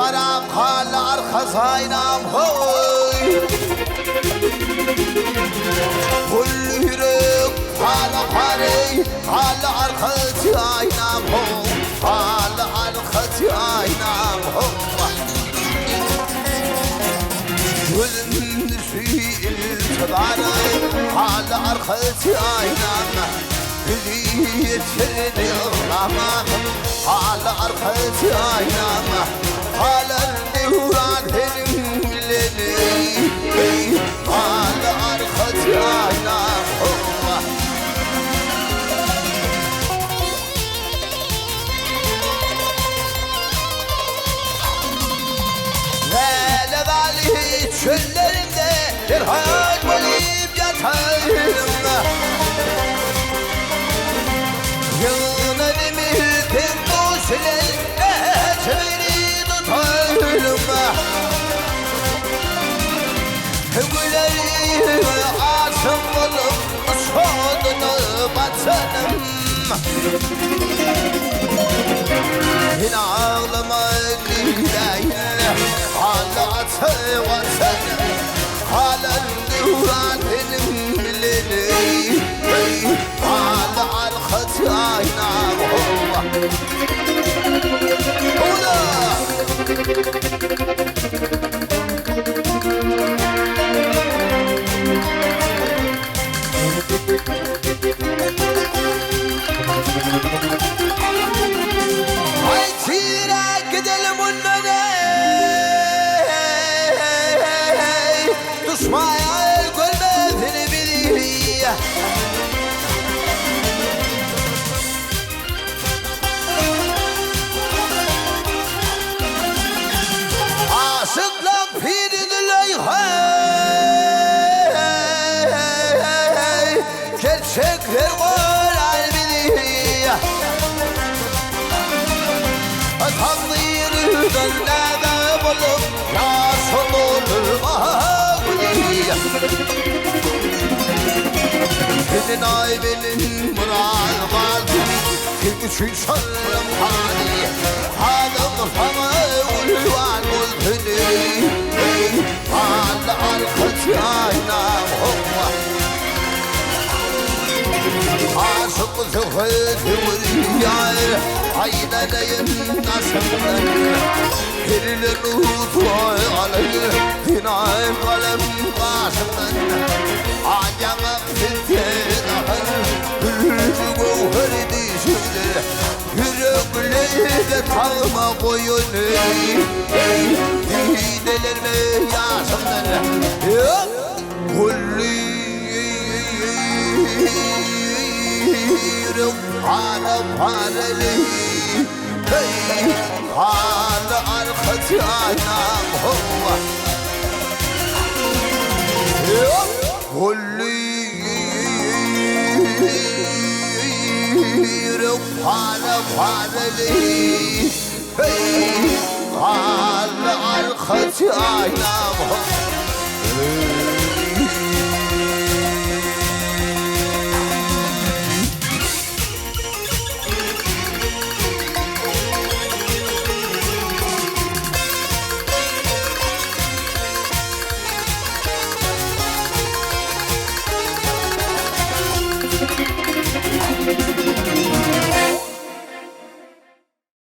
Karam hala arkasaynam hoy Kul yürek hala parey hala arkasaynam hoy Hala arkasaynam hoy Gözümün suyu tadarım hala arkasaynam Hüziyetini ağlamam hala arkasaynam Hala nuran benim bileni Hala arkasıyla Allah Hele vali çöllerinde bir hayat bulup yatarım Yanına demirdim bu silerine çevirim Gülerim asım olup sonunu batanım Yine ağlama değil Halatı vatanım Halen duran benim bileni Hala arkası aynam Ola Haytira gidelim onlara Düşmaya görmezini bilir Aşıklar pirinler Gerçekler var bilir Tanrı'yı nerede bulup Yasın olur bilir Senin aybenin mural vardı Kim için sorun hali Hanım sana uyuyan bultunu Hala arkası aynam Aşık zıhıtı yar Ayneneyin nasımdan Gerilir ruhtuay alır Dinayim kalem karşımdan Acama fittin ahır Gülücü gohır dişimdir Yürekleri tağıma koyun Gidelir mi yaşımdan Kulli Hala pareli Hala arkası aynam hova Kulli Hala pareli Hala arkası aynam hova